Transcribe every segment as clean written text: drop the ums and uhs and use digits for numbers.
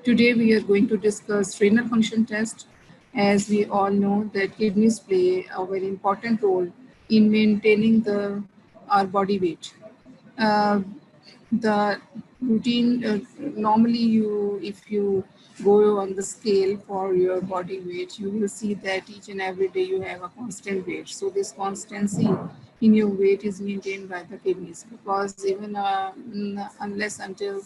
Today we are going to discuss renal function test. As we all know that kidneys play a very important role in maintaining our body weight. Uh, the routine normally if you go on the scale for your body weight, you will see that each and every day you have a constant weight. So this constancy in your weight is maintained by the kidneys, because even unless until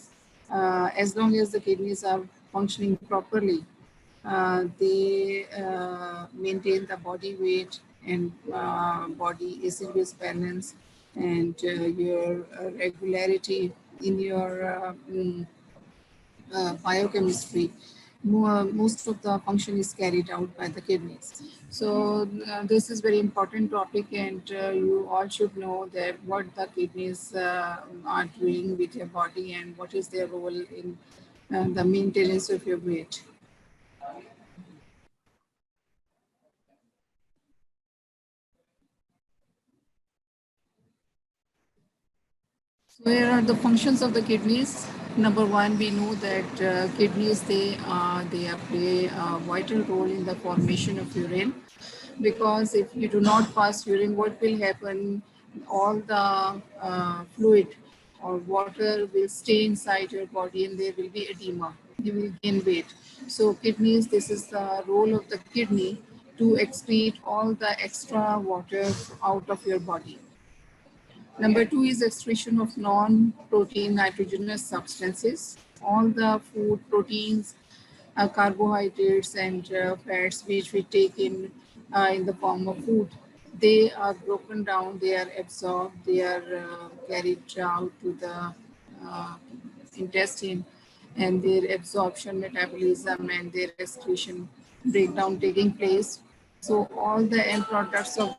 as long as the kidneys are functioning properly, they maintain the body weight and body acid base balance, and your regularity in your biochemistry. Most of the function is carried out by the kidneys. So this is very important topic, and you all should know that what the kidneys are doing with your body and what is their role in the maintenance of your weight. So here are the functions of the kidneys. Number one, we know that kidneys they play a vital role in the formation of urine, because if you do not pass urine, what will happen? All the fluid or water will stay inside your body, and there will be edema. You will gain weight. So kidneys, this is the role of the kidney to excrete all the extra water out of your body. Number two is excretion of non-protein nitrogenous substances. All the food, proteins, carbohydrates, and fats which we take in the form of food, they are broken down, they are absorbed, they are carried out to the uh, intestine, and their absorption, metabolism, and their excretion breakdown taking place. So all the end products of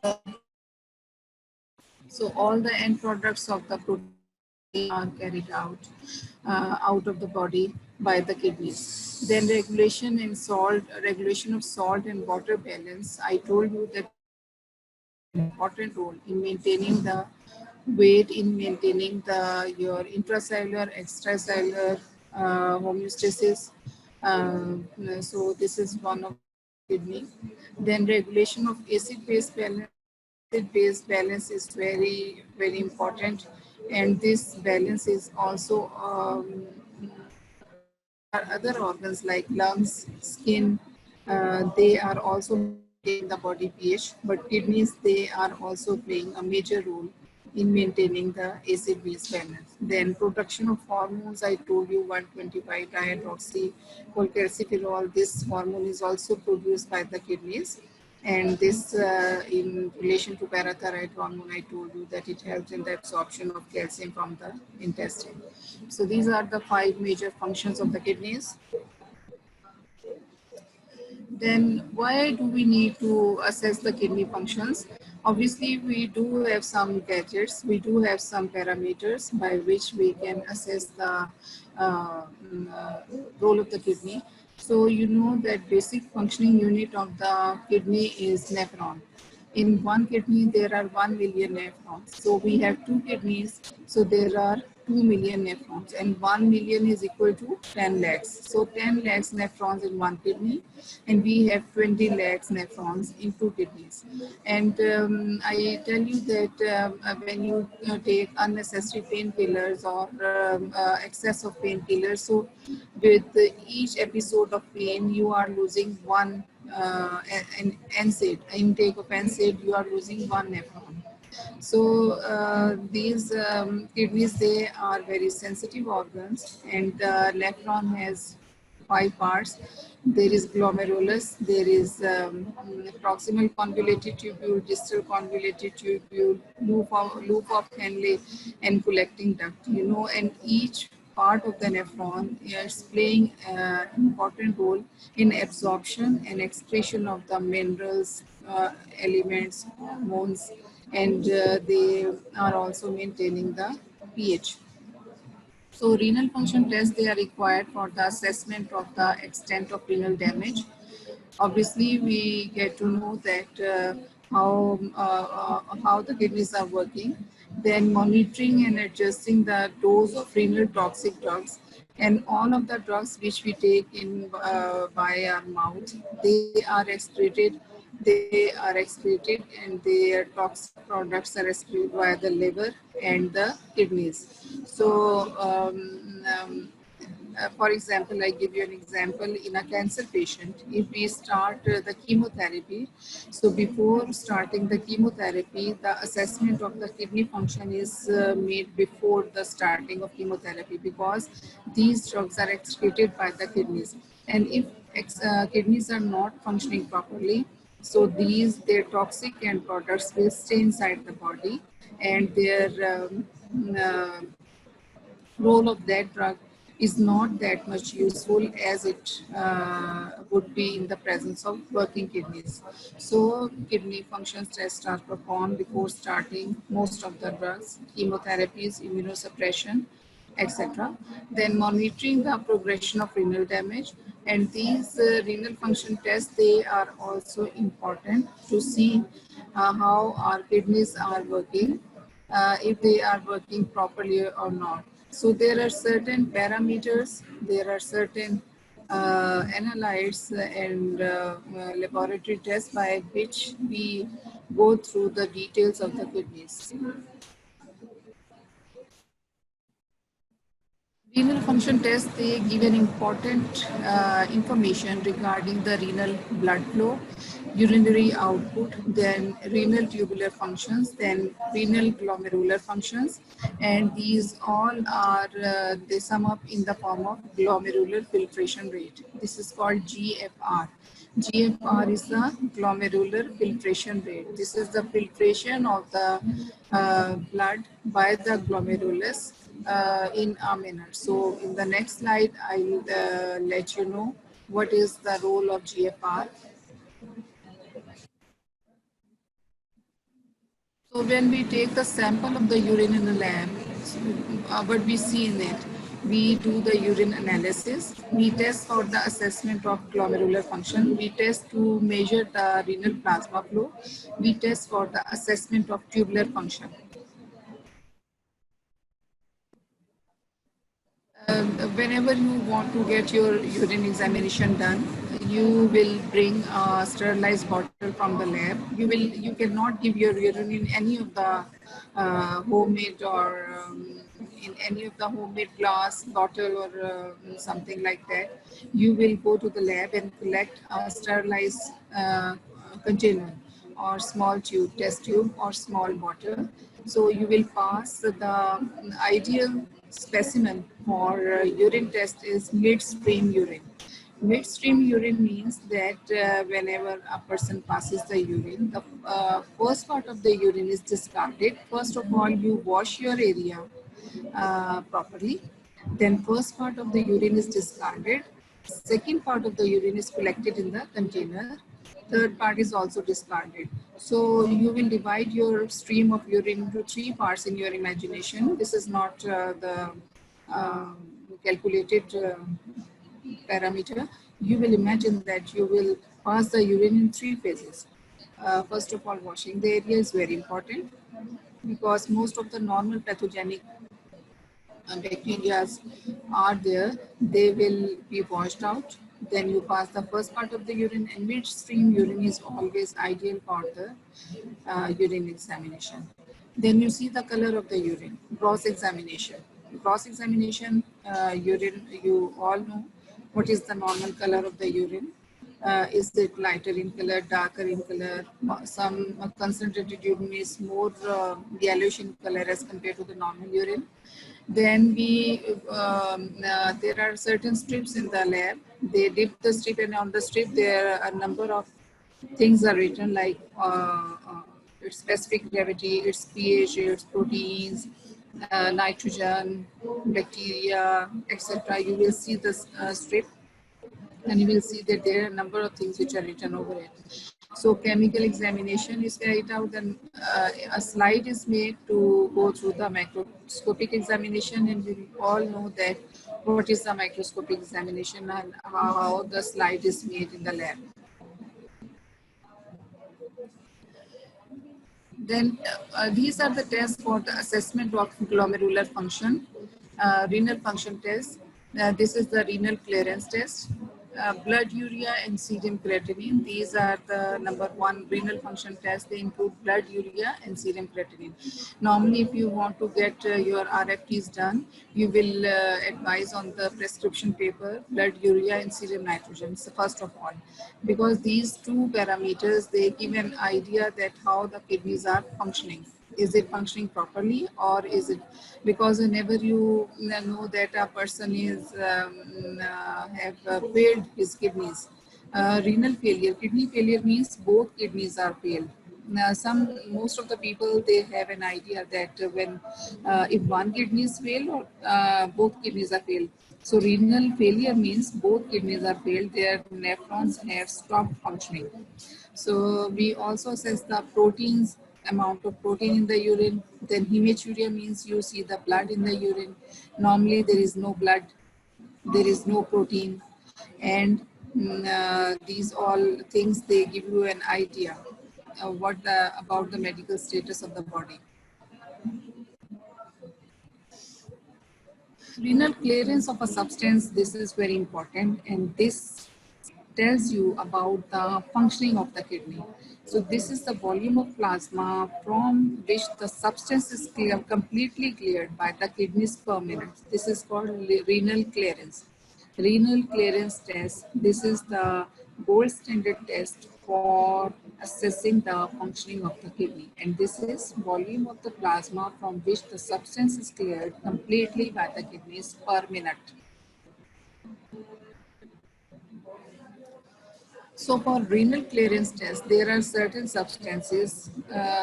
the protein are carried out of the body by the kidneys. Then regulation of salt and water balance. I told you that important role in maintaining the weight, in maintaining your intracellular, extracellular homeostasis. So this is one of kidney. Then regulation of acid-base balance. Acid-base balance is very important, and this balance is also are other organs like lungs, skin. They are also maintaining the body pH, but kidneys, they are also playing a major role in maintaining the acid-base balance. Then production of hormones, I told you 125 dihydroxycholecalciferol. This hormone is also produced by the kidneys. And this, in relation to parathyroid hormone, I told you that it helps in the absorption of calcium from the intestine. So these are the 5 major functions of the kidneys. Then why do we need to assess the kidney functions? Obviously, we do have some gadgets, we do have some parameters by which we can assess the role of the kidney. So you know that basic functioning unit of the kidney is nephron. In one kidney, there are 1 million nephrons. So we have 2 kidneys, so there are 2 million nephrons, and 1 million is equal to 10 lakhs. So 10 lakhs nephrons in one kidney, and we have 20 lakhs nephrons in 2 kidneys. And I tell you that when you take unnecessary painkillers or excess of painkillers, so with each episode of pain, you are losing one an NSAID, intake of NSAID, you are losing one nephron. So these kidneys, they are very sensitive organs, and the nephron has 5 parts. There is glomerulus, there is proximal convoluted tubule, distal convoluted tubule, loop of Henle, and collecting duct. You know, and each part of the nephron is playing an important role in absorption and excretion of the minerals, elements, hormones, and they are also maintaining the pH. So renal function tests, they are required for the assessment of the extent of renal damage. Obviously, we get to know that how the kidneys are working. then monitoring and adjusting the dose of renal toxic drugs, and all of the drugs which we take in by our mouth, they are excreted and their toxic products are excreted via the liver and the kidneys. So for example, I give you an example. In a cancer patient, if we start the chemotherapy, so before starting the chemotherapy, the assessment of the kidney function is made before the starting of chemotherapy, because these drugs are excreted by the kidneys. And if kidneys are not functioning properly, so their toxic end products will stay inside the body, and their role of that drug is not that much useful as it would be in the presence of working kidneys. So kidney function tests are performed before starting most of the drugs, chemotherapies, immunosuppression, etc. Then monitoring the progression of renal damage, and these renal function tests, they are also important to see how our kidneys are working, if they are working properly or not. So there are certain parameters, there are certain analytes and laboratory tests by which we go through the details of the kidneys. Renal function tests, they give an important information regarding the renal blood flow, urinary output, then renal tubular functions, then renal glomerular functions, and these all are, they sum up in the form of glomerular filtration rate. This is called GFR. GFR is the glomerular filtration rate. This is the filtration of the blood by the glomerulus in a manner. So in the next slide, I'll let you know what is the role of GFR. So when we take the sample of the urine in the lab, what we see in it, we do the urine analysis. We test for the assessment of glomerular function. We test to measure the renal plasma flow. We test for the assessment of tubular function. Whenever you want to get your urine examination done, you will bring a sterilized bottle from the lab. You cannot give your urine in any of the homemade or in any of the homemade glass bottle or something like that. You will go to the lab and collect a sterilized container or small tube, test tube or small bottle. So you will pass the ideal specimen for urine test is midstream urine. Midstream urine means that whenever a person passes the urine, the first part of the urine is discarded. First of all, you wash your area properly. Then first part of the urine is discarded. Second part of the urine is collected in the container. Third part is also discarded. So you will divide your stream of urine into three parts in your imagination. This is not the calculated parameter. You will imagine that you will pass the urine in three phases. First of all, washing the area is very important, because most of the normal pathogenic bacteria are there. They will be washed out. Then you pass the first part of the urine, and midstream urine is always ideal for the urine examination. Then you see the color of the urine. Cross examination. Cross examination urine, you all know what is the normal color of the urine. Is it lighter in color, darker in color? Some concentrated urine is more yellowish in color as compared to the normal urine. Then there are certain strips in the lab. They dip the strip, and on the strip there are a number of things are written, like its specific gravity, its pH, its proteins, nitrogen, bacteria, etc. You will see this strip, and you will see that there are a number of things which are written over it. So chemical examination is carried out, and a slide is made to go through the microscopic examination, and we all know that what is the microscopic examination and how the slide is made in the lab. Then these are the tests for the assessment of glomerular function, renal function test. This is the renal clearance test. Blood urea and serum creatinine. These are the number one renal function test. They include blood urea and serum creatinine. Normally, if you want to get your RFTs done, you will advise on the prescription paper, blood urea and serum nitrogen, so first of all, because these two parameters, they give an idea that how the kidneys are functioning. Is it functioning properly, or is it, because whenever you know that a person is have failed his kidneys, renal failure, kidney failure means both kidneys are failed. Now, most of the people, they have an idea that when if one kidney is failed or both kidneys are failed. So renal failure means both kidneys are failed, their nephrons have stopped functioning. So we also assess the proteins, amount of protein in the urine. Then hematuria means you see the blood in the urine. Normally there is no blood, there is no protein, and these all things, they give you an idea about the medical status of the body. Renal clearance of a substance, this is very important, and this tells you about the functioning of the kidney. So this is the volume of plasma from which the substance is completely cleared by the kidneys per minute. This is called renal clearance. Renal clearance test, this is the gold standard test for assessing the functioning of the kidney. And this is volume of the plasma from which the substance is cleared completely by the kidneys per minute. So for renal clearance test, there are certain substances,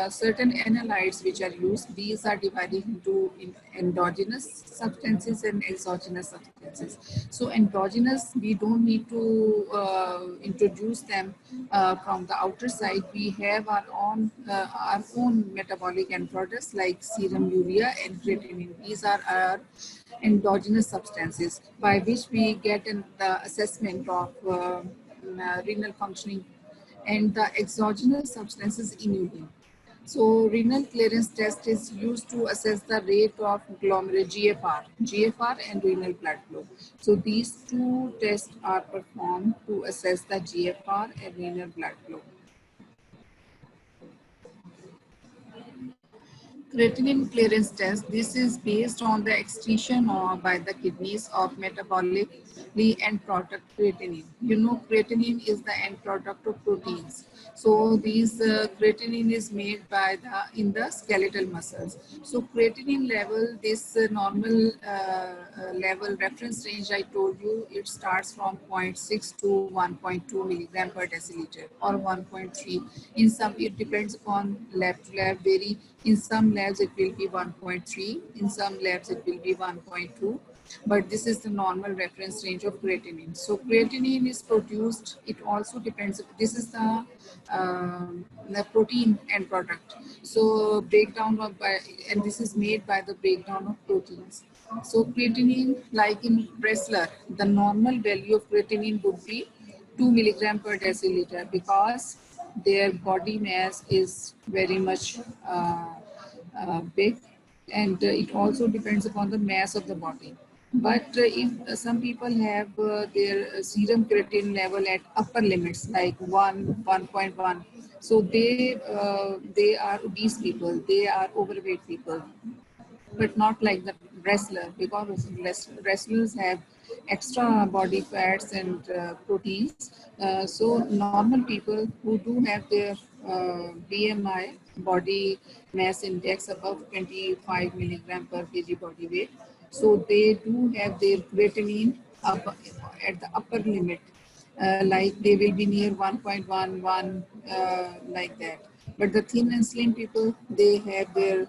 certain analytes which are used. These are divided into endogenous substances and exogenous substances. So endogenous, we don't need to introduce them from the outer side. We have our own metabolic end products like serum urea and creatinine. These are our endogenous substances by which we get the assessment of renal functioning, and the exogenous substances in urine. So renal clearance test is used to assess the rate of glomerular GFR and renal blood flow. So these two tests are performed to assess the GFR and renal blood flow. Creatinine clearance test, this is based on the excretion by the kidneys of metabolically end product creatinine. You know, creatinine is the end product of proteins. So these creatinine is made by in the skeletal muscles. So creatinine level, this normal level reference range I told you, it starts from 0.6 to 1.2 milligram per deciliter or 1.3. In some, it depends upon lab to lab, vary. In some labs, it will be 1.3. In some labs, it will be 1.2. But this is the normal reference range of creatinine. So creatinine is produced. It also depends. This is the protein end product. So breakdown of and this is made by the breakdown of proteins. So creatinine, like in wrestler, the normal value of creatinine would be 2 milligram per deciliter because their body mass is very much big, and it also depends upon the mass of the body. But if some people have their serum creatinine level at upper limits like 1.1, so they are obese people, they are overweight people, but not like the wrestler, because wrestlers have extra body fats and proteins. So normal people who do have their BMI, body mass index, above 25 milligram per kg body weight, so they do have their creatinine up at the upper limit, like they will be near 1.11, like that. But the thin and slim people, they have their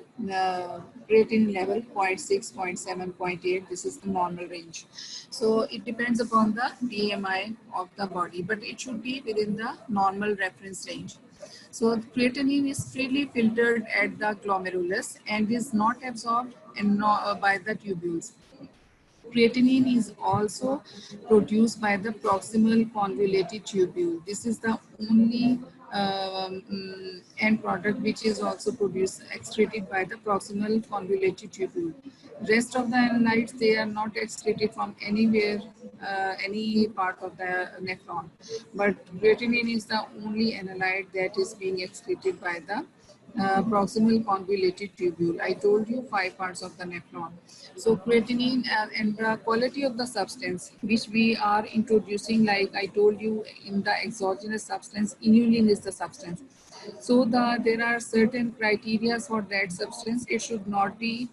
creatinine level 0.6, 0.7, 0.8. This is the normal range. So it depends upon the BMI of the body, but it should be within the normal reference range. So creatinine is freely filtered at the glomerulus and is not absorbed by the tubules. Creatinine is also produced by the proximal convoluted tubule. This is the only end product, which is also produced excreted by the proximal convoluted tubule. Rest of the analytes, they are not excreted from anywhere, any part of the nephron, but creatinine is the only analyte that is being excreted by the proximal convoluted tubule. I told you 5 parts of the nephron. So creatinine and the quality of the substance which we are introducing, like I told you, in the exogenous substance, inulin is the substance. So there are certain criteria for that substance. It should not be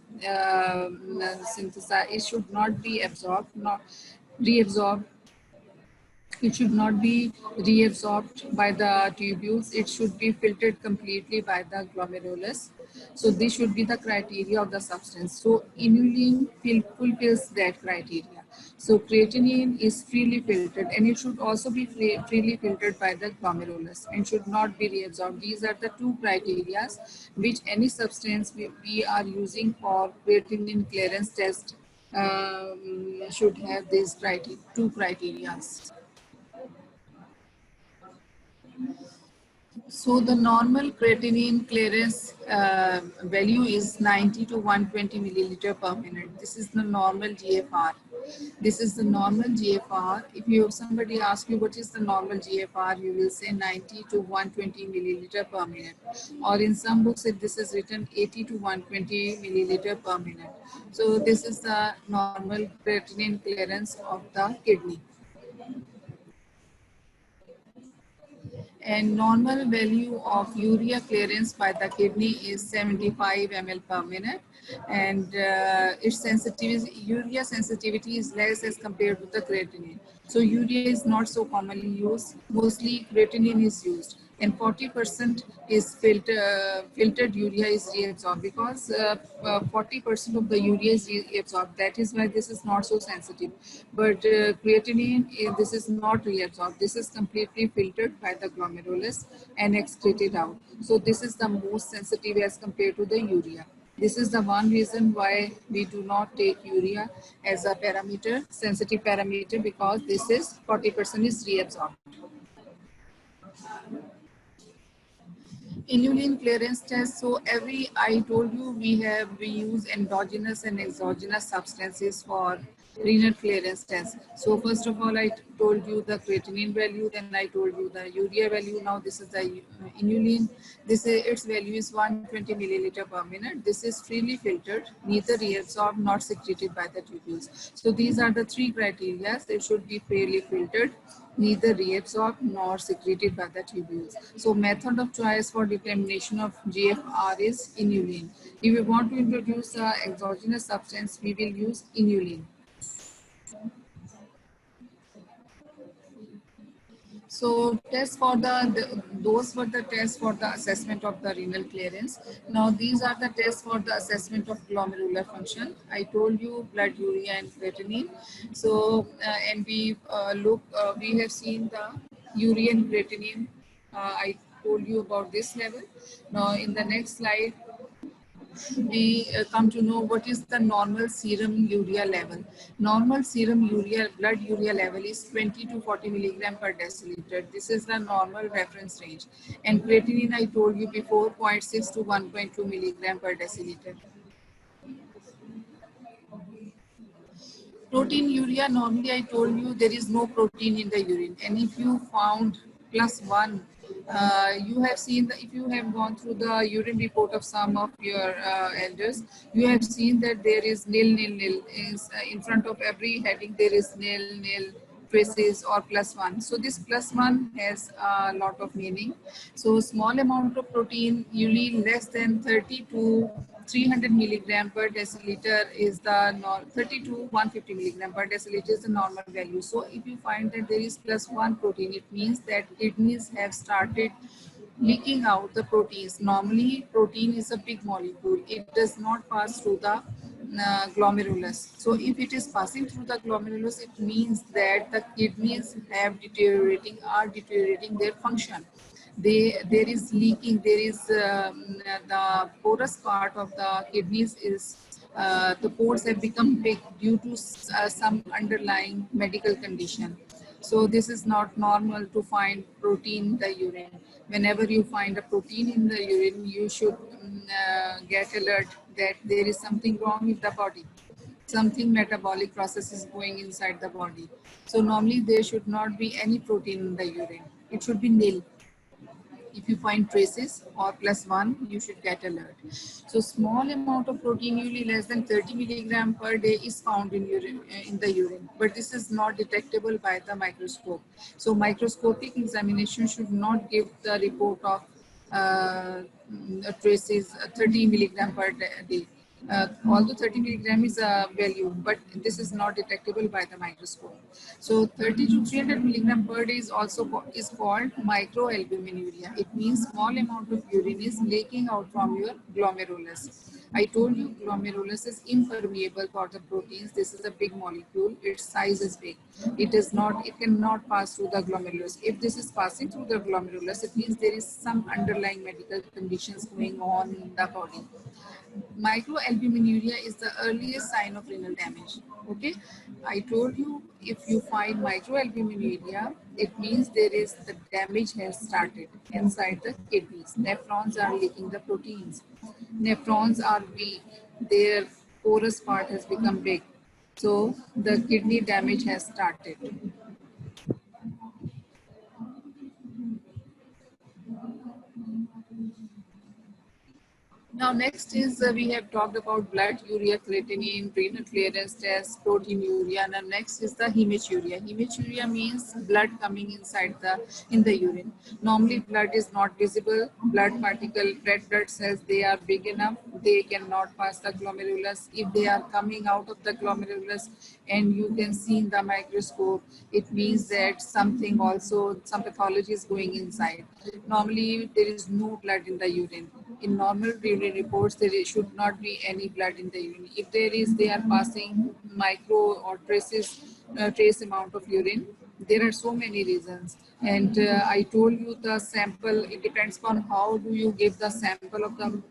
synthesized. It should not be absorbed, not reabsorbed. It should not be reabsorbed by the tubules. It should be filtered completely by the glomerulus. So this should be the criteria of the substance. So inulin fulfills that criteria. So creatinine is freely filtered, and it should also be freely filtered by the glomerulus and should not be reabsorbed. These are the two criteria which any substance we are using for creatinine clearance test should have these two criteria. So the normal creatinine clearance value is 90 to 120 milliliter per minute. This is the normal GFR. This is the normal GFR. If somebody asks you what is the normal GFR, you will say 90 to 120 milliliter per minute. Or in some books, this is written 80 to 120 milliliter per minute. So this is the normal creatinine clearance of the kidney. And normal value of urea clearance by the kidney is 75 ml per minute, and its sensitivity, urea sensitivity is less as compared to the creatinine. So urea is not so commonly used. Mostly creatinine is used, and 40% is filtered urea is reabsorbed, because 40% of the urea is reabsorbed. That is why this is not so sensitive. But creatinine, this is not reabsorbed. This is completely filtered by the glomerulus and excreted out. So this is the most sensitive as compared to the urea. This is the one reason why we do not take urea as a parameter, sensitive parameter, because this is 40% is reabsorbed. Inulin clearance test. So I told you we use endogenous and exogenous substances for renal clearance test. So first of all, I told you the creatinine value, then I told you the urea value. Now this is the inulin. Its value is 120 milliliter per minute. This is freely filtered, neither reabsorbed nor secreted by the tubules. So these are the three criteria. They should be freely filtered, neither reabsorbed nor secreted by the tubules. So method of choice for determination of GFR is inulin. If we want to introduce the exogenous substance, we will use inulin. So tests for those were the tests for the assessment of the renal clearance. Now these are the tests for the assessment of glomerular function. I told you blood urea and creatinine. So and we have seen the urea and creatinine. I told you about this level. Now in the next slide, we come to know what is the normal serum urea level. Normal serum urea, blood urea level is 20 to 40 milligram per deciliter. This is the normal reference range. And creatinine, I told you before, 0.6 to 1.2 milligram per deciliter. Protein urea, normally I told you there is no protein in the urine. And if you found +1, you have seen that if you have gone through the urine report of some of your elders, you have seen that there is nil, nil, nil. In front of every heading, there is nil, nil, traces or +1. So this +1 has a lot of meaning. So small amount of protein, usually less than 30 to 300 milligram per deciliter is the 30 to 150 milligram per deciliter is the normal value. So if you find that there is +1 protein, it means that kidneys have started leaking out the proteins. Normally, protein is a big molecule. It does not pass through the glomerulus. So if it is passing through the glomerulus, it means that the kidneys are deteriorating their function. There is leaking. There is the porous part of the kidneys is the pores have become big due to some underlying medical condition. So this is not normal to find protein in the urine. Whenever you find a protein in the urine, you should get alert that there is something wrong with the body. Something metabolic process is going inside the body. So normally there should not be any protein in the urine. It should be nil. If you find traces or +1, you should get alert. So small amount of protein, usually less than 30 milligram per day, is found in urine, in the urine, but this is not detectable by the microscope. So microscopic examination should not give the report of traces 30 milligram per day. Although 30 milligram is a value, but this is not detectable by the microscope. So 30 to 300 milligram per day is also is called microalbuminuria. It means small amount of urine is leaking out from your glomerulus. I told you glomerulus is impermeable for the proteins. This is a big molecule. Its size is big. It cannot pass through the glomerulus. If this is passing through the glomerulus, it means there is some underlying medical conditions going on in the body. Microalbuminuria is the earliest sign of renal damage. Okay, I told you if you find microalbuminuria, it means there is the damage has started inside the kidneys. Nephrons are leaking the proteins. Nephrons are weak. Their porous part has become big. So the kidney damage has started. Now, next is we have talked about blood urea, creatinine, renal clearance test, proteinuria. Now, next is the hematuria. Hematuria means blood coming inside in the urine. Normally, blood is not visible. Blood particle, red blood cells, they are big enough. They cannot pass the glomerulus. If they are coming out of the glomerulus and you can see in the microscope, it means that something also, some pathology is going inside. Normally, there is no blood in the urine. In normal urine reports, there should not be any blood in the urine. If there is, they are passing micro or trace amount of urine. There are so many reasons. And I told you the sample, it depends on how do you give the sample of the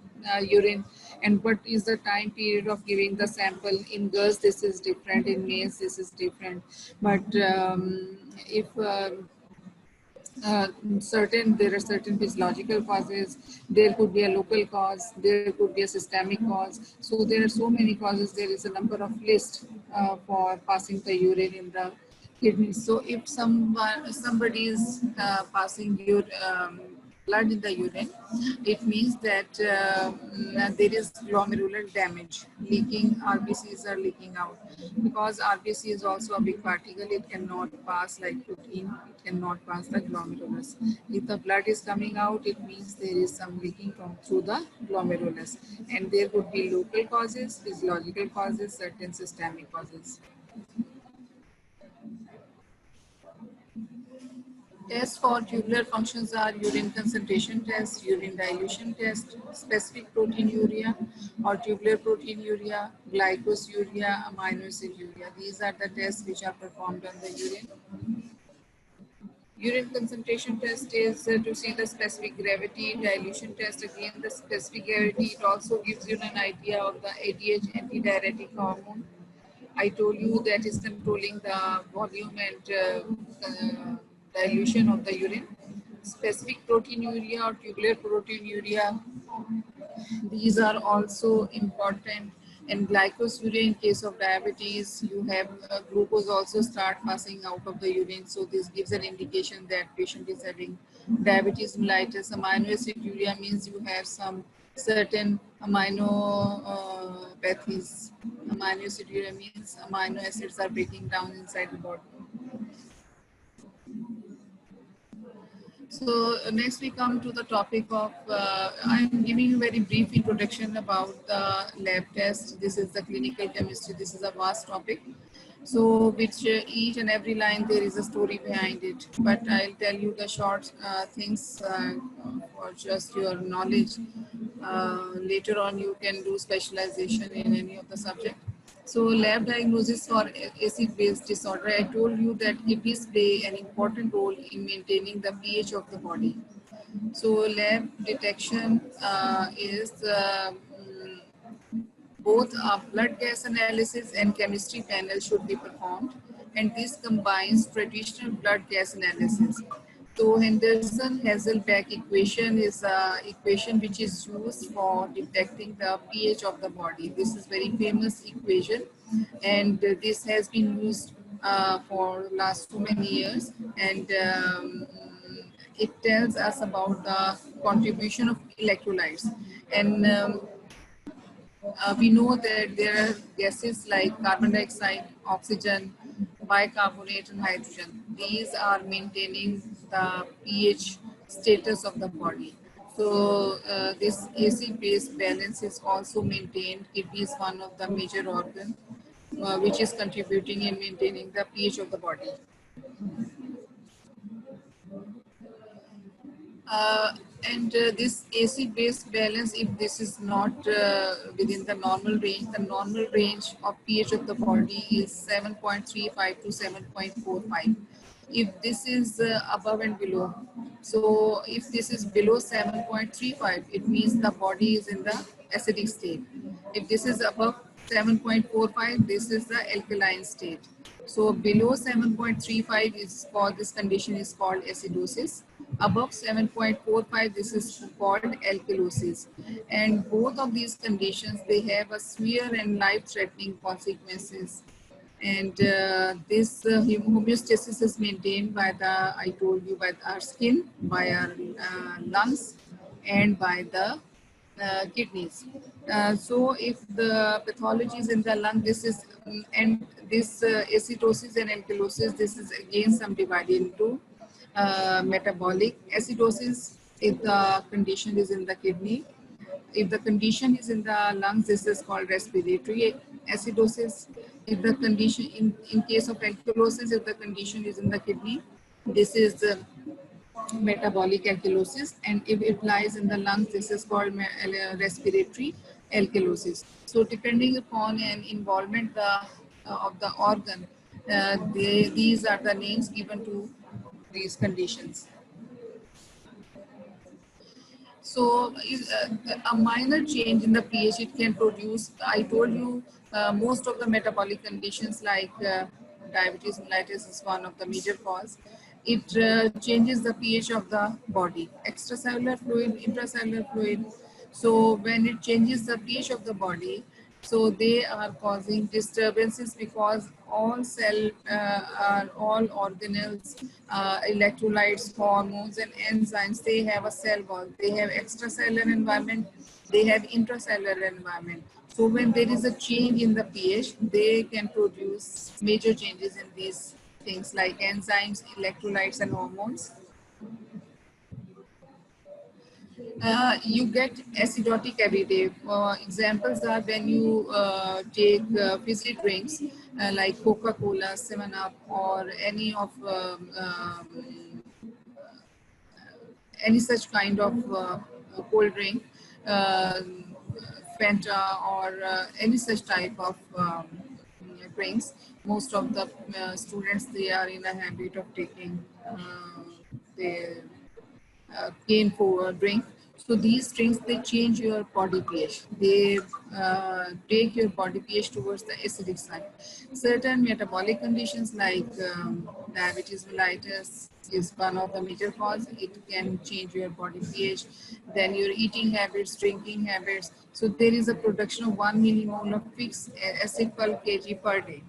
urine and what is the time period of giving the sample. In girls, this is different. In males, this is different. But if there are certain physiological causes, there could be a local cause, there could be a systemic cause. So there are so many causes. There is a number of lists for passing the urine in the kidney. So if somebody is passing your blood in the urine, it means that there is glomerular damage, leaking, RBCs are leaking out. Because RBC is also a big particle, it cannot pass like protein, it cannot pass the glomerulus. If the blood is coming out, it means there is some leaking through the glomerulus. And there could be local causes, physiological causes, certain systemic causes. Tests for tubular functions are urine concentration test, urine dilution test, specific proteinuria or tubular proteinuria, glycosuria, amino acid urea. These are the tests which are performed on the urine. Urine concentration test is to see the specific gravity. Dilution test, again the specific gravity. It also gives you an idea of the ADH, antidiuretic hormone. I told you that is controlling the volume and dilution of the urine. Specific proteinuria or tubular proteinuria, these are also important. And glycosuria, in case of diabetes, you have glucose also start passing out of the urine. So this gives an indication that patient is having diabetes mellitus. Amino acid urea means you have some certain aminopathies. Amino acid urea means amino acids are breaking down inside the body. So next we come to the topic of, I'm giving a very brief introduction about the lab test. This is the clinical chemistry. This is a vast topic. So which each and every line there is a story behind it. But I'll tell you the short things for just your knowledge. Later on you can do specialization in any of the subject. So lab diagnosis for acid-base disorder, I told you that kidneys play an important role in maintaining the pH of the body. So lab detection is both a blood gas analysis and chemistry panel should be performed, and this combines traditional blood gas analysis. So Henderson-Hasselbalch equation is an equation which is used for detecting the pH of the body. This is very famous equation, and this has been used for last so many years, and it tells us about the contribution of electrolytes. And we know that there are gases like carbon dioxide, oxygen, bicarbonate, and hydrogen. These are maintaining the pH status of the body. So this acid-base balance is also maintained. Kidney is one of the major organ which is contributing in maintaining the pH of the body. Uh, and this acid-base balance, if this is not within the normal range of pH of the body is 7.35 to 7.45. If this is above and below, so if this is below 7.35, it means the body is in the acidic state. If this is above 7.45, this is the alkaline state. So below 7.35 is called, this condition is called acidosis. Above 7.45, this is called alkalosis. And both of these conditions, they have a severe and life-threatening consequences. And this homeostasis is maintained by the, I told you, by our skin, by our lungs, and by the kidneys. So if the pathology is in the lung, this is, and this acidosis and alkalosis, this is again subdivided into metabolic acidosis if the condition is in the kidney. If the condition is in the lungs, this is called respiratory acidosis. If the condition, in case of alkalosis, if the condition is in the kidney, this is metabolic alkalosis, and if it lies in the lungs, this is called respiratory alkalosis. So depending upon an involvement of the organ, these are the names given to these conditions. So a minor change in the pH, it can produce, I told you, most of the metabolic conditions like diabetes mellitus is one of the major cause. It changes the pH of the body, extracellular fluid, intracellular fluid. So when it changes the pH of the body, so they are causing disturbances because all organelles, electrolytes, hormones, and enzymes, they have a cell wall. They have extracellular environment, they have intracellular environment. So when there is a change in the pH, they can produce major changes in these things like enzymes, electrolytes, and hormones. You get acidotic every day. Examples are when you take fizzy drinks like Coca-Cola, 7-Up, or any such kind of cold drink, uh, Fanta, or any such type of drinks. Most of the students, they are in a habit of taking the cane for a drink. So these drinks, they change your body pH. They take your body pH towards the acidic side. Certain metabolic conditions like diabetes mellitus is one of the major cause. It can change your body pH. Then your eating habits, drinking habits. So there is a production of 1 millimole of fixed acid per kg per day.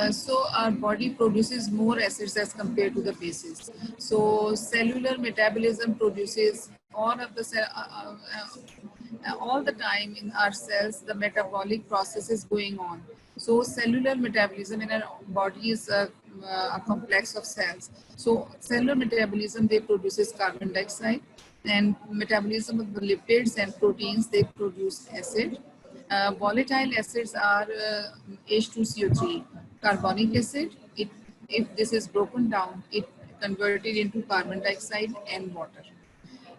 So our body produces more acids as compared to the bases. So cellular metabolism produces all the time in our cells, the metabolic process is going on. So cellular metabolism in our body is a complex of cells. So cellular metabolism, they produces carbon dioxide, and metabolism of the lipids and proteins, they produce acid. Volatile acids are H2CO3. Carbonic acid, if this is broken down, it converted into carbon dioxide and water.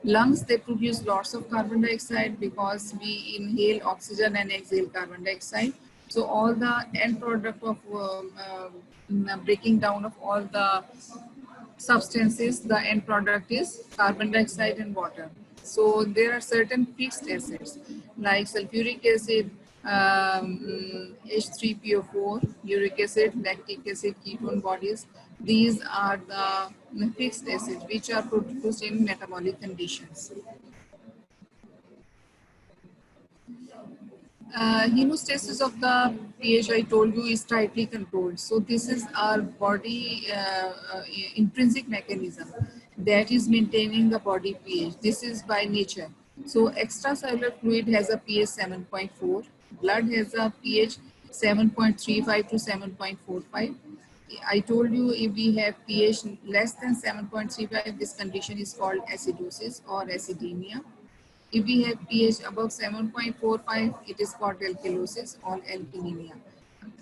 Lungs, they produce lots of carbon dioxide because we inhale oxygen and exhale carbon dioxide. So all the end product of breaking down of all the substances, the end product is carbon dioxide and water. So there are certain fixed acids like sulfuric acid, H3PO4, uric acid, lactic acid, ketone bodies. These are the fixed acids which are produced in metabolic conditions. Hemostasis of the pH, I told you, is tightly controlled. So this is our body intrinsic mechanism that is maintaining the body pH. This is by nature. So extracellular fluid has a pH 7.4. Blood has a pH 7.35 to 7.45. I told you if we have pH less than 7.35, this condition is called acidosis or acidemia. If we have pH above 7.45, it is called alkalosis or alkanemia.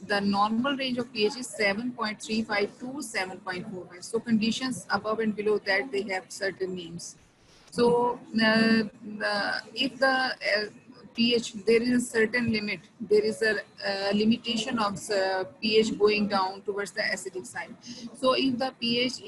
The normal range of pH is 7.35 to 7.45. So conditions above and below that, they have certain names. So if the pH, there is a certain limit, there is a limitation of pH going down towards the acidic side. So if the pH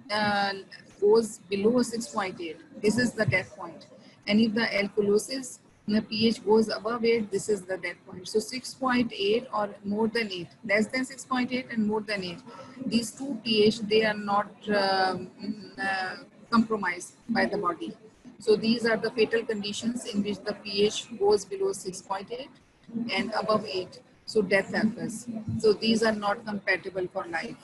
uh, goes below 6.8, this is the death point. And if the alkalosis, the pH goes above 8, this is the death point. So 6.8 or more than 8, less than 6.8 and more than 8. These two pH, they are not compromised by the body. So these are the fatal conditions in which the pH goes below 6.8 and above 8. So death occurs. So these are not compatible for life.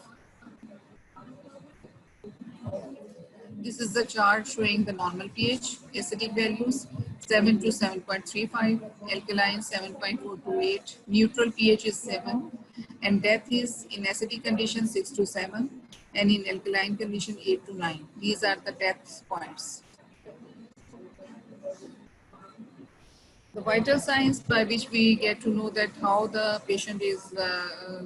This is the chart showing the normal pH, acidic values 7 to 7.35, alkaline 7.4 to 8, neutral pH is 7, and death is in acidic condition 6 to 7, and in alkaline condition 8 to 9. These are the death points. The vital signs by which we get to know that how the patient is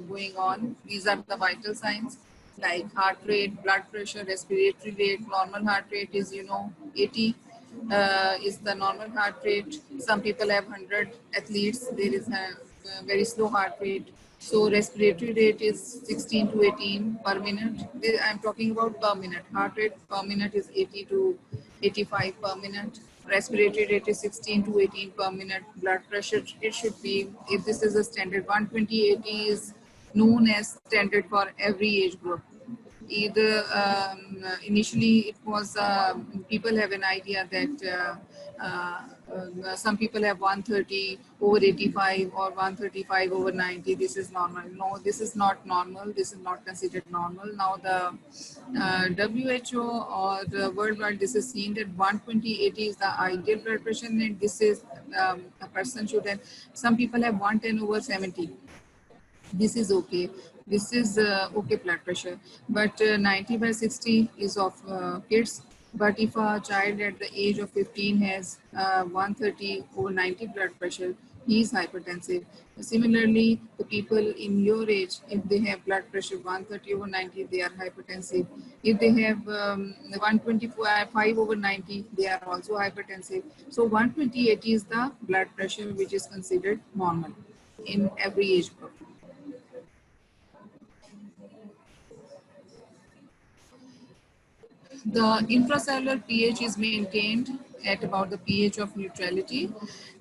going on, these are the vital signs like heart rate, blood pressure, respiratory rate. Normal heart rate is, 80 is the normal heart rate. Some people have 100 athletes, there is a very slow heart rate. So respiratory rate is 16 to 18 per minute. I'm talking about per minute. Heart rate per minute is 80 to 85 per minute. Respiratory rate is 16 to 18 per minute. Blood pressure, it should be, if this is a standard, 120/80 is known as standard for every age group. Either initially it was people have an idea that some people have 130 over 85 or 135 over 90. This is normal. No, this is not normal. This is not considered normal. Now the WHO or the worldwide, this is seen that 120/80 is the ideal blood pressure, and this is a person should have. Some people have 110 over 70. This is okay. This is okay blood pressure, but 90/60 is of kids. But if a child at the age of 15 has 130 over 90 blood pressure, he is hypertensive. Similarly, the people in your age, if they have blood pressure 130 over 90, they are hypertensive. If they have 125 over 90, they are also hypertensive. So 120/80 is the blood pressure which is considered normal in every age group. The intracellular pH is maintained at about the pH of neutrality.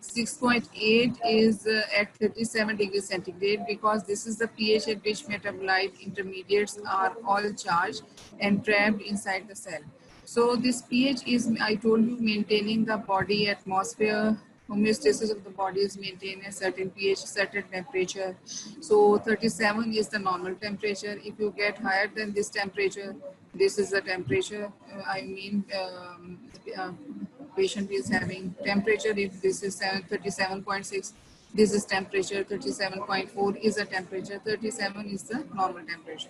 6.8 is at 37 degrees centigrade, because this is the pH at which metabolite intermediates are all charged and trapped inside the cell. So this pH is, I told you, maintaining the body atmosphere. Homeostasis of the body is maintained at certain pH, certain temperature. So 37 is the normal temperature. If you get higher than this temperature, this is the temperature. Patient is having temperature. If this is 37.6, this is temperature. 37.4 is the temperature. 37 is the normal temperature.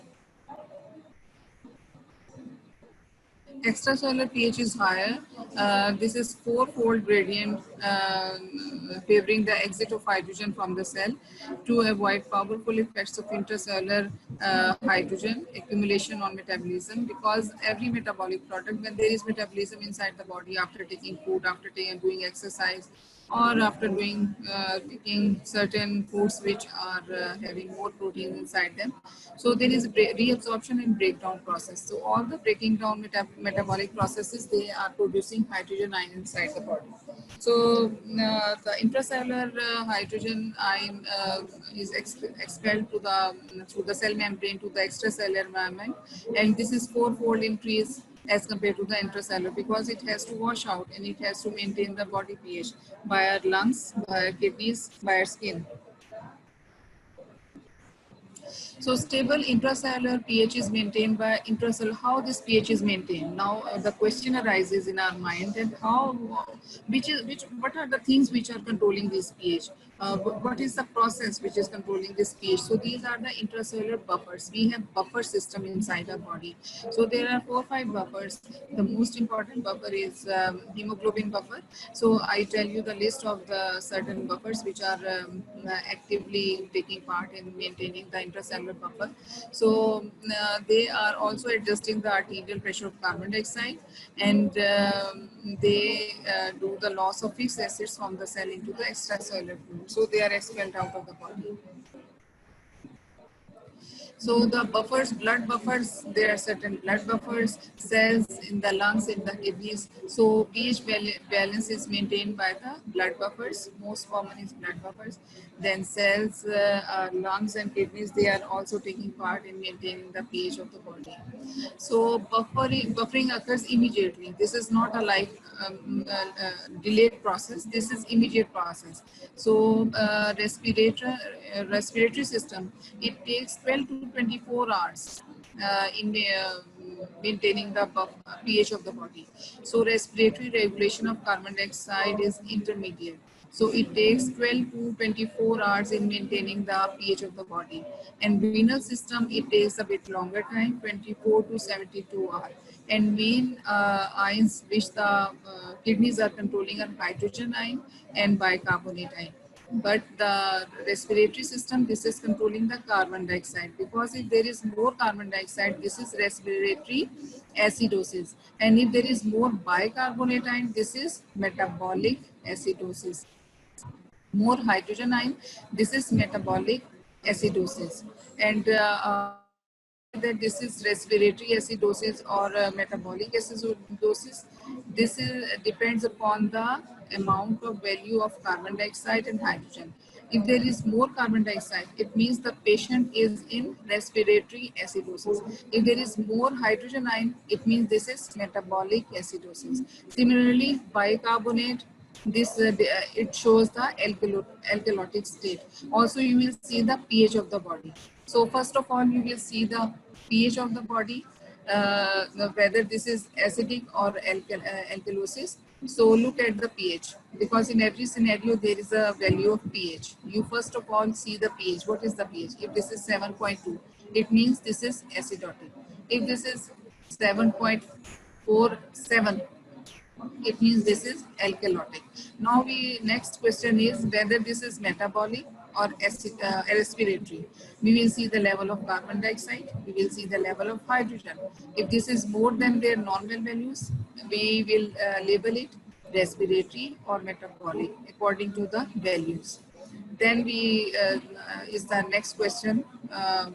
Extracellular pH is higher. This is four-fold gradient favoring the exit of hydrogen from the cell to avoid powerful effects of intracellular hydrogen accumulation on metabolism, because every metabolic product, when there is metabolism inside the body after taking food, after doing exercise, or after doing taking certain foods which are having more protein inside them. So there is reabsorption and breakdown process. So all the breaking down metabolic processes, they are producing hydrogen ion inside the body. So the intracellular hydrogen ion is expelled to the through the cell membrane to the extracellular environment, and this is fourfold increase as compared to the intracellular, because it has to wash out and it has to maintain the body pH by our lungs, by our kidneys, by our skin. So stable intracellular pH is maintained by intracellular. How this pH is maintained? Now the question arises in our mind that how, what are the things which are controlling this pH? What is the process which is controlling this pH? So these are the intracellular buffers. We have buffer system inside our body. So there are 4 or 5 buffers. The most important buffer is hemoglobin buffer. So I tell you the list of the certain buffers which are actively taking part in maintaining the intracellular buffer. So they are also adjusting the arterial pressure of carbon dioxide, and they do the loss of fixed acids from the cell into the extracellular fluid. So they are expelled out of the body. So the buffers, blood buffers, there are certain blood buffers, cells in the lungs, in the kidneys. So pH balance is maintained by the blood buffers. Most common is blood buffers. Then cells, lungs and kidneys, they are also taking part in maintaining the pH of the body. So buffering occurs immediately. This is not a delayed process. This is immediate process. So respiratory system, it takes 12 to 24 hours in maintaining the pH of the body. So respiratory regulation of carbon dioxide is intermediate. So it takes 12 to 24 hours in maintaining the pH of the body. And renal system, it takes a bit longer time, 24 to 72 hours. And main ions which the kidneys are controlling are hydrogen ion and bicarbonate ion. But the respiratory system, this is controlling the carbon dioxide, because if there is more carbon dioxide, this is respiratory acidosis. And if there is more bicarbonate ion, this is metabolic acidosis. More hydrogen ion, this is metabolic acidosis. And that this is respiratory acidosis or metabolic acidosis. This depends upon the amount of value of carbon dioxide and hydrogen. If there is more carbon dioxide, it means the patient is in respiratory acidosis. If there is more hydrogen ion, it means this is metabolic acidosis. Similarly, bicarbonate, this it shows the alkalotic state. Also, you will see the pH of the body. So first of all, you will see the pH of the body, whether this is acidic or alkalosis. So look at the pH, because in every scenario there is a value of pH. You first of all see the pH. What is the pH? If this is 7.2, it means this is acidotic. If this is 7.47, it means this is alkalotic. Now next question is whether this is metabolic or respiratory. We will see the level of carbon dioxide, we will see the level of hydrogen. If this is more than their normal values, we will label it respiratory or metabolic according to the values. Then is the next question,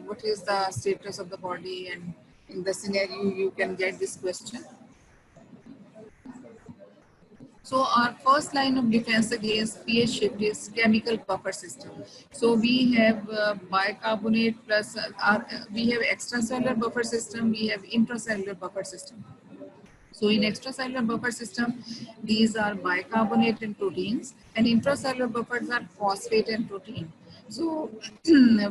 what is the status of the body, and in the scenario you can get this question. So our first line of defense against pH shift is chemical buffer system. So we have bicarbonate plus we have extracellular buffer system, we have intracellular buffer system. So in extracellular buffer system, these are bicarbonate and proteins, and intracellular buffers are phosphate and protein. So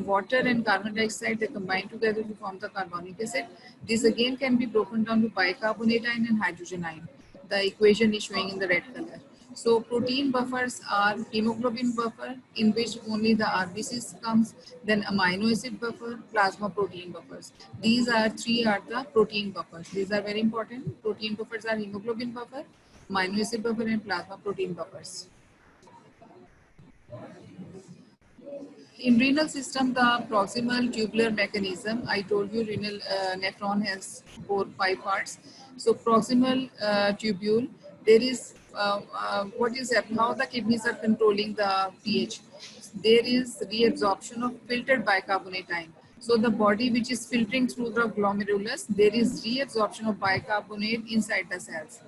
water and carbon dioxide, they combine together to form the carbonic acid. This again can be broken down to bicarbonate ion and hydrogen ion. The equation is showing in the red color. So protein buffers are hemoglobin buffer, in which only the RBCs comes, then amino acid buffer, plasma protein buffers. These are the protein buffers. These are very important. Protein buffers are hemoglobin buffer, amino acid buffer, and plasma protein buffers. In renal system, the proximal tubular mechanism, I told you renal nephron has 4 or 5 parts. So proximal tubule, there is what is that? How the kidneys are controlling the pH? There is reabsorption of filtered bicarbonate ion. So the body which is filtering through the glomerulus, there is reabsorption of bicarbonate inside the cells,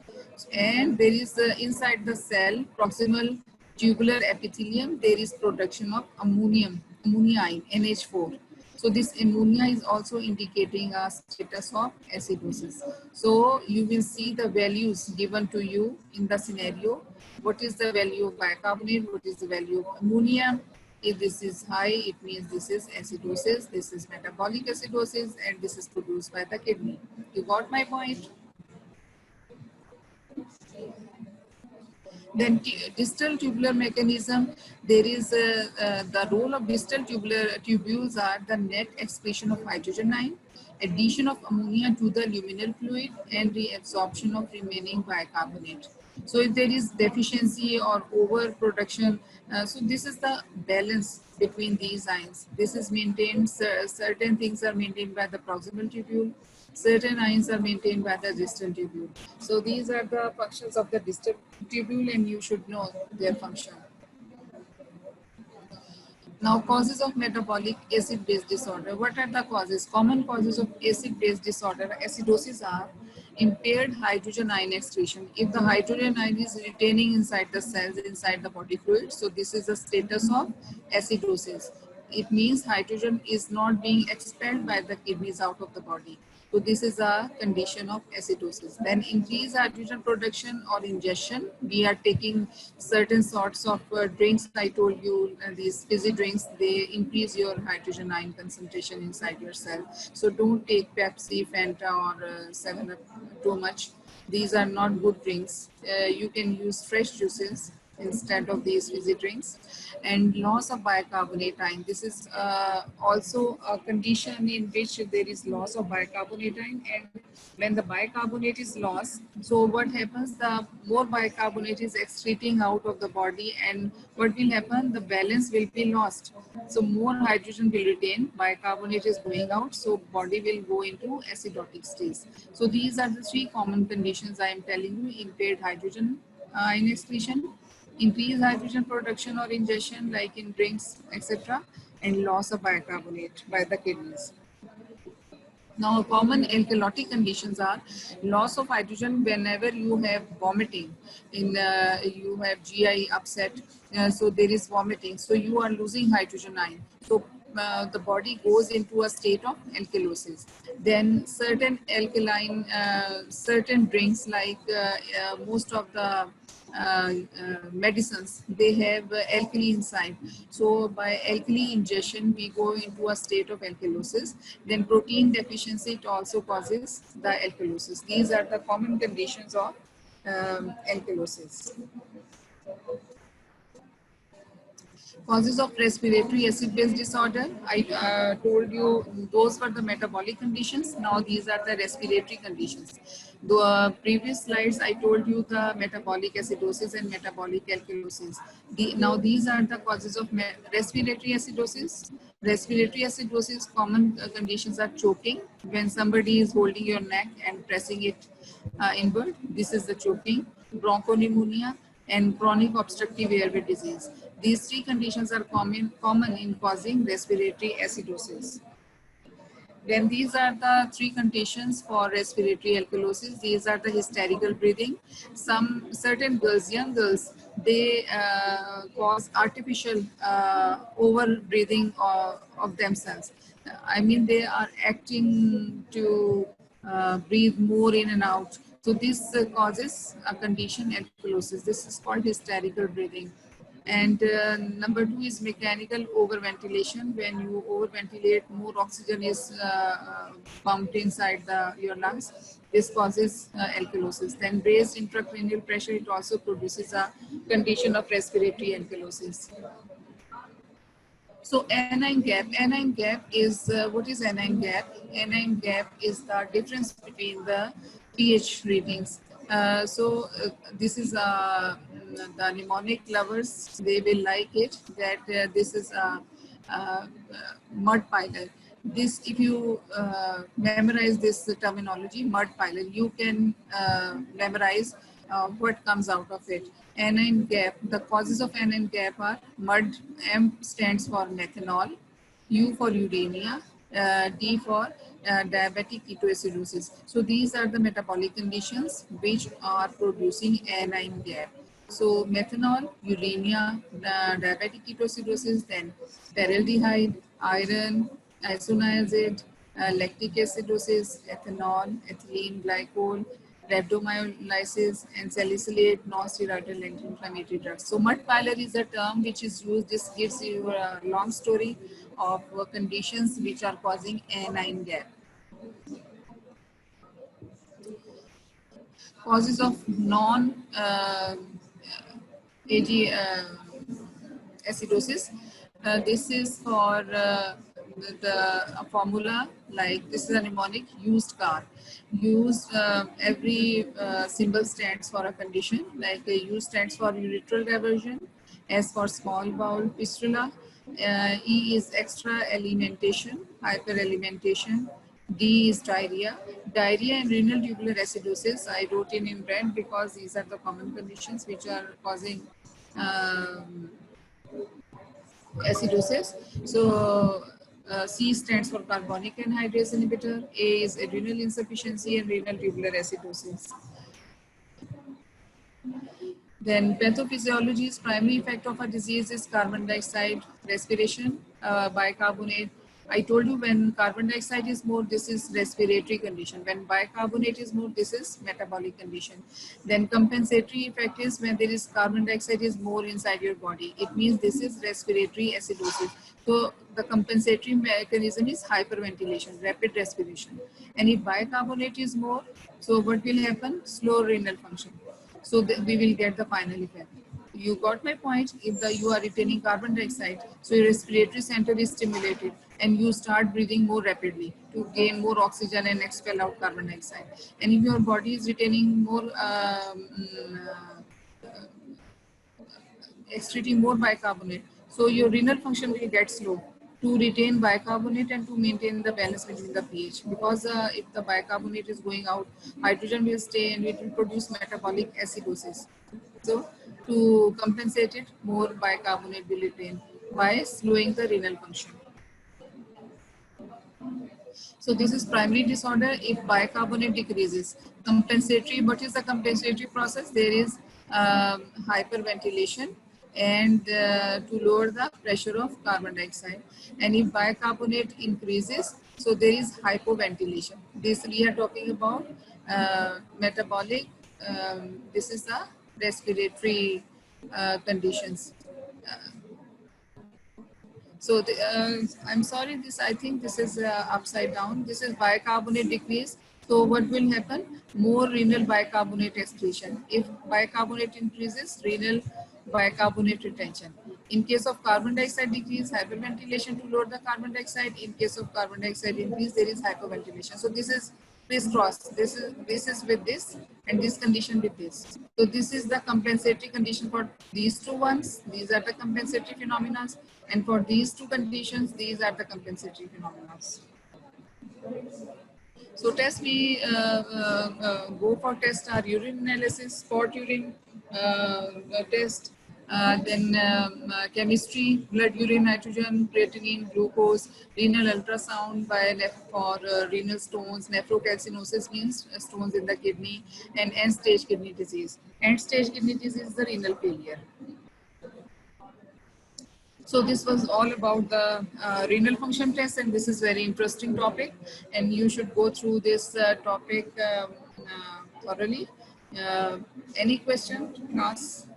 and there is inside the cell proximal tubular epithelium, there is production of ammonia ion, NH4. So this ammonia is also indicating a status of acidosis. So you will see the values given to you in the scenario. What is the value of bicarbonate? What is the value of ammonia? If this is high, it means this is acidosis, this is metabolic acidosis, and this is produced by the kidney. You got my point? Then distal tubular mechanism, there is the role of distal tubules are the net excretion of hydrogen ion, addition of ammonia to the luminal fluid, and reabsorption of remaining bicarbonate. So if there is deficiency or overproduction, so this is the balance between these ions. This is maintained, certain things are maintained by the proximal tubule, certain ions are maintained by the distal tubule. So these are the functions of the distal tubule, and you should know their function. Now, causes of metabolic acid-base disorder. What are the causes? Common causes of acid-base disorder, acidosis, are impaired hydrogen ion excretion. If the hydrogen ion is retaining inside the cells, inside the body fluid, so this is the status of acidosis. It means hydrogen is not being expelled by the kidneys out of the body. So this is a condition of acidosis. Then increased hydrogen production or ingestion. We are taking certain sorts of drinks. I told you these fizzy drinks, they increase your hydrogen ion concentration inside your cell. So don't take Pepsi, Fanta, or 7-Up too much. These are not good drinks. You can use fresh juices instead of these fizzy drinks. And loss of bicarbonate ion. This is also a condition in which there is loss of bicarbonate ion, and when the bicarbonate is lost, so what happens, the more bicarbonate is excreting out of the body, and what will happen, the balance will be lost. So more hydrogen will retain, bicarbonate is going out, so body will go into acidotic stage. So these are the three common conditions I am telling you: impaired hydrogen ion excretion, increased hydrogen production or ingestion like in drinks, etc., and loss of bicarbonate by the kidneys. Now, common alkalotic conditions are loss of hydrogen whenever you have vomiting, you have GI upset, so there is vomiting, so you are losing hydrogen ion. So the body goes into a state of alkalosis. Then certain alkaline, certain drinks like most of the medicines, they have alkali inside. So by alkali ingestion, we go into a state of alkalosis. Then protein deficiency, it also causes the alkalosis. These are the common conditions of alkalosis. Causes of respiratory acid-base disorder. I told you those were the metabolic conditions. Now these are the respiratory conditions. The previous slides I told you the metabolic acidosis and metabolic alkalosis. Now these are the causes of respiratory acidosis. Respiratory acidosis common conditions are choking. When somebody is holding your neck and pressing it inward, this is the choking. Bronchopneumonia and chronic obstructive airway disease. These three conditions are common in causing respiratory acidosis. Then these are the three conditions for respiratory alkalosis. These are the hysterical breathing. Some certain girls, young girls, they cause artificial over breathing of themselves. I mean, they are acting to breathe more in and out. So this causes a condition, alkalosis. This is called hysterical breathing. And number two is mechanical overventilation. When you overventilate, more oxygen is pumped inside your lungs. This causes alkalosis. Then raised intracranial pressure, it also produces a condition of respiratory alkalosis. So anion gap is, what is anion gap? Anion gap is the difference between the pH readings. This is the mnemonic lovers, they will like it, that this is a mud piler. This, if you memorize this terminology, mud piler, you can memorize what comes out of it. Anion gap, the causes of anion gap are mud, M stands for methanol, U for uremia, D for diabetic ketoacidosis. So these are the metabolic conditions which are producing anion gap. So methanol, uremia, diabetic ketoacidosis, then paraldehyde, iron, isoniazid, lactic acidosis, ethanol, ethylene glycol, rhabdomyolysis, and salicylate non-steroidal anti-inflammatory drugs. So mud pylori is a term which is used. This gives you a long story of conditions which are causing anion gap. Causes of non-AG acidosis. This is for the formula, like this is a mnemonic: used car. Used, every symbol stands for a condition, like U stands for urethral diversion, S for small bowel fistula, E is extra alimentation, hyperalimentation, D is diarrhea. Diarrhea and renal tubular acidosis I wrote in red because these are the common conditions which are causing acidosis. So C stands for carbonic anhydrase inhibitor. A is adrenal insufficiency and renal tubular acidosis. Then pathophysiology's primary effect of a disease is carbon dioxide respiration, bicarbonate. I told you when carbon dioxide is more, this is respiratory condition. When bicarbonate is more, this is metabolic condition. Then compensatory effect is when there is carbon dioxide is more inside your body. It means this is respiratory acidosis. So the compensatory mechanism is hyperventilation, rapid respiration. And if bicarbonate is more, so what will happen? Slow renal function. So we will get the final effect. You got my point. If you are retaining carbon dioxide, so your respiratory center is stimulated and you start breathing more rapidly to gain more oxygen and expel out carbon dioxide. And if your body is retaining more, excreting more bicarbonate, so your renal function will get slow to retain bicarbonate and to maintain the balance between the pH. Because if the bicarbonate is going out, hydrogen will stay and it will produce metabolic acidosis. So to compensate it, more bicarbonate will retain by slowing the renal function. So this is primary disorder if bicarbonate decreases. Compensatory, what is the compensatory process? There is hyperventilation and to lower the pressure of carbon dioxide. And if bicarbonate increases, so there is hypoventilation. This we are talking about metabolic, this is the respiratory conditions. So I'm sorry, this I think this is upside down. This is bicarbonate decrease. So what will happen? More renal bicarbonate excretion. If bicarbonate increases, renal bicarbonate retention. In case of carbon dioxide decrease, hyperventilation to lower the carbon dioxide. In case of carbon dioxide increase, there is hyperventilation. So this is crisscross. This is with this and this condition with this. So this is the compensatory condition for these two ones. These are the compensatory phenomena. And for these two conditions, these are the compensatory phenomena. So test we go for test our urine analysis, spot urine test, then chemistry, blood urine nitrogen, creatinine, glucose, renal ultrasound for renal stones, nephrocalcinosis means stones in the kidney, and end-stage kidney disease. End-stage kidney disease is the renal failure. So this was all about the renal function test, and this is very interesting topic, and you should go through this topic thoroughly. Any question, class?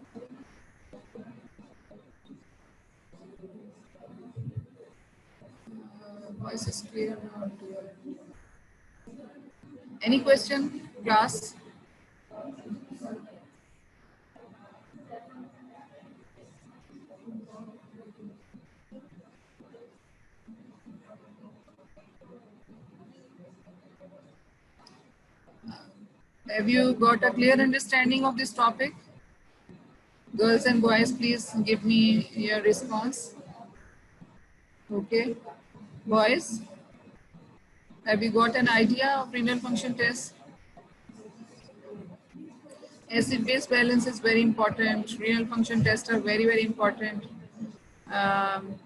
Voice is clear now. Any question, class? Have you got a clear understanding of this topic? Girls and boys, please give me your response. Okay. Boys, have you got an idea of renal function test? Acid-base balance is very important. Renal function tests are very, very important. Um,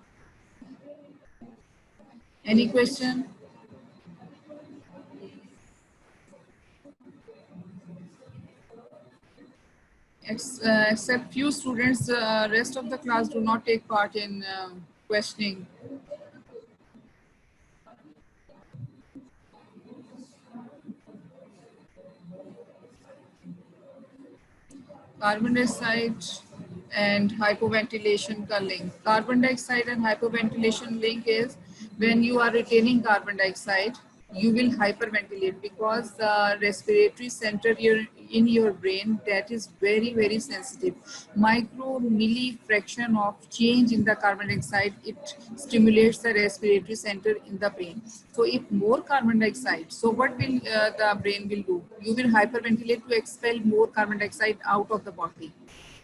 any question? Except few students, rest of the class do not take part in questioning. Carbon dioxide and hypoventilation का link. Carbon dioxide and hypoventilation link is when you are retaining carbon dioxide, you will hyperventilate because the respiratory center in your brain that is very, very sensitive. Micro milli fraction of change in the carbon dioxide, it stimulates the respiratory center in the brain. So if more carbon dioxide, so what will the brain will do? You will hyperventilate to expel more carbon dioxide out of the body.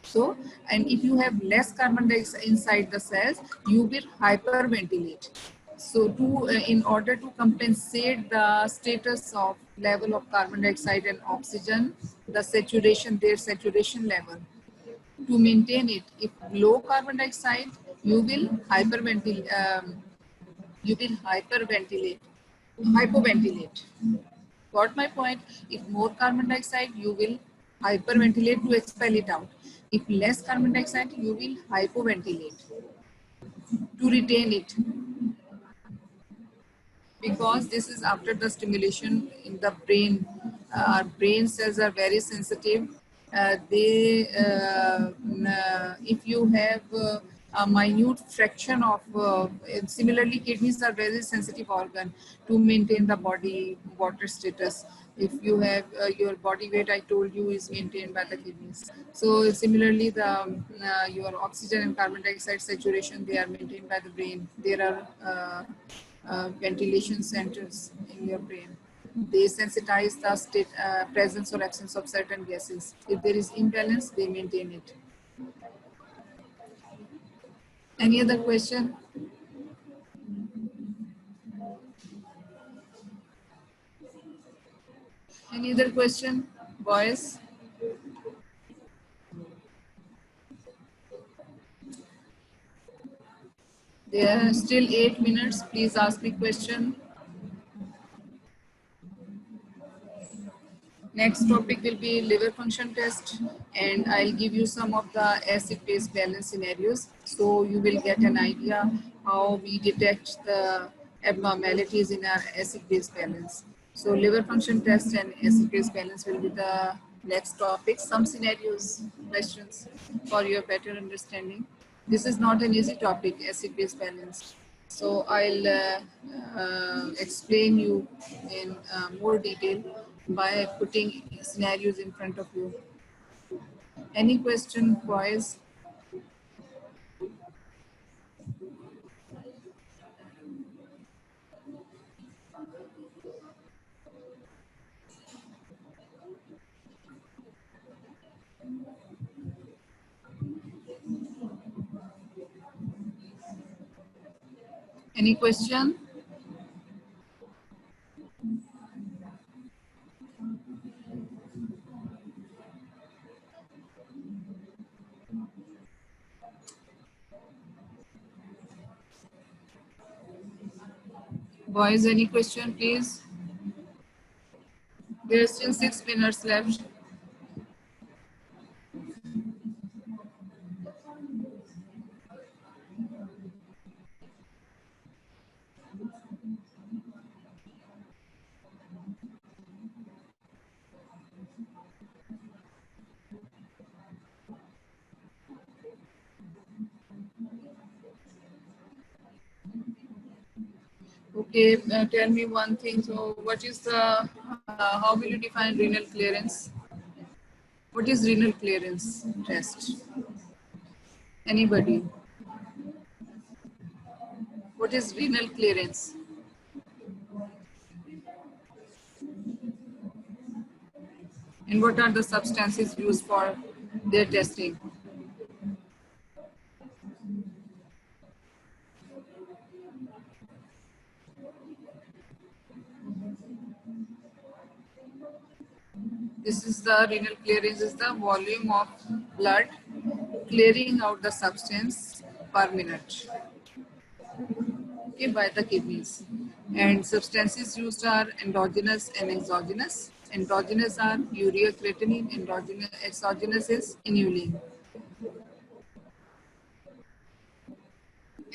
So, and if you have less carbon dioxide inside the cells, you will hyperventilate. So, in order to compensate the status of level of carbon dioxide and oxygen, the saturation, their saturation level, to maintain it, if low carbon dioxide, you will hyperventilate. Hypoventilate. Got my point? If more carbon dioxide, you will hyperventilate to expel it out. If less carbon dioxide, you will hypoventilate to retain it. Because this is after the stimulation in the brain. Our brain cells are very sensitive. If you have a minute fraction of, similarly, kidneys are very sensitive organ to maintain the body water status. If you have your body weight, I told you, is maintained by the kidneys. So similarly, your oxygen and carbon dioxide saturation, they are maintained by the brain. There are ventilation centers in your brain. They sensitize the presence or absence of certain gases. If there is imbalance, they maintain it. Any other question? Any other question, boys? There are still 8 minutes. Please ask me question. Next topic will be liver function test, and I'll give you some of the acid-base balance scenarios, so you will get an idea how we detect the abnormalities in our acid-base balance. So liver function test and acid-base balance will be the next topic. Some scenarios, questions for your better understanding. This is not an easy topic, acid-base balance. So I'll explain you in more detail by putting scenarios in front of you. Any question, boys? Any question? Boys, any question, please? There's still 6 minutes left. Okay, tell me one thing. So what is how will you define renal clearance? What is renal clearance test? Anybody? What is renal clearance? And what are the substances used for their testing? This is the renal clearance, is the volume of blood clearing out the substance per minute, okay, by the kidneys. And substances used are endogenous and exogenous. Endogenous are urea, creatinine. Exogenous is inulin.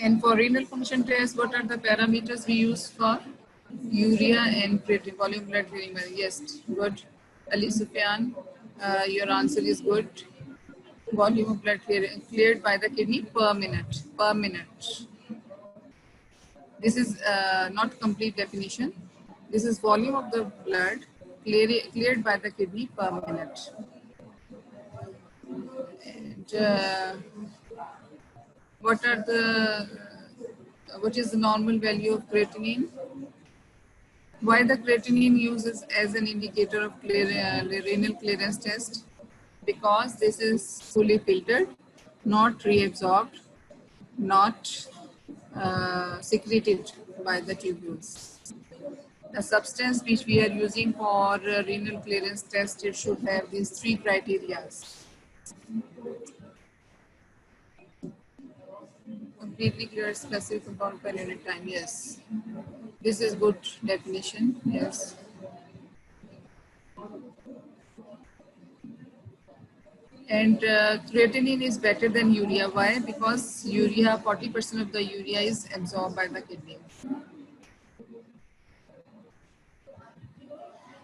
And for renal function test, what are the parameters we use for urea and creatinine, volume blood clearing? Yes, good. Ali Sufyan, your answer is good. Volume of blood cleared by the kidney per minute. Per minute. This is not complete definition. This is volume of the blood cleared by the kidney per minute. And what is the normal value of creatinine? Why the creatinine uses as an indicator of renal clearance test? Because this is fully filtered, not reabsorbed, not secreted by the tubules. The substance which we are using for renal clearance test, it should have these three criteria. Completely clear specific compound per unit time, yes. This is good definition, yes. And creatinine is better than urea. Why? Because urea, 40% of the urea is absorbed by the kidney.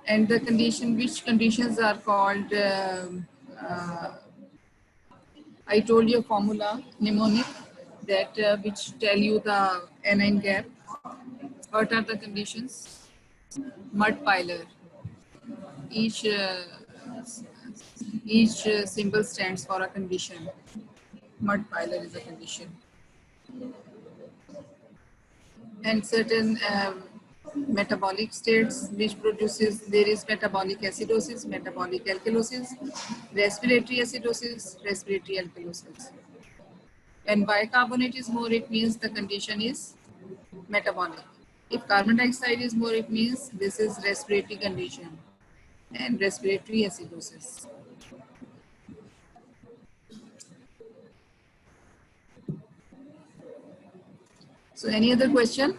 And the condition, which conditions are called, I told you a formula, mnemonic, that which tell you the anion gap. What are the conditions? Mud piler. Each symbol stands for a condition. Mud piler is a condition. And certain metabolic states which produces, there is metabolic acidosis, metabolic alkalosis, respiratory acidosis, respiratory alkalosis. And bicarbonate is more, it means the condition is metabolic. If carbon dioxide is more, it means this is respiratory condition and respiratory acidosis. So any other question?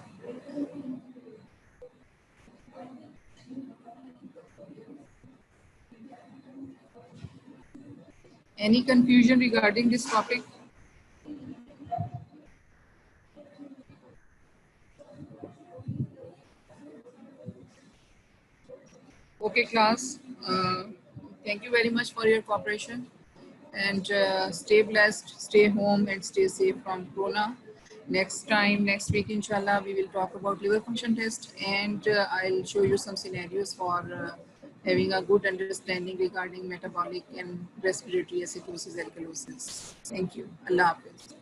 Any confusion regarding this topic? Okay, class. Thank you very much for your cooperation. And stay blessed, stay home, and stay safe from corona. Next time, next week, inshallah, we will talk about liver function test, and I'll show you some scenarios for having a good understanding regarding metabolic and respiratory acidosis alkalosis. Thank you. Allah Hafiz.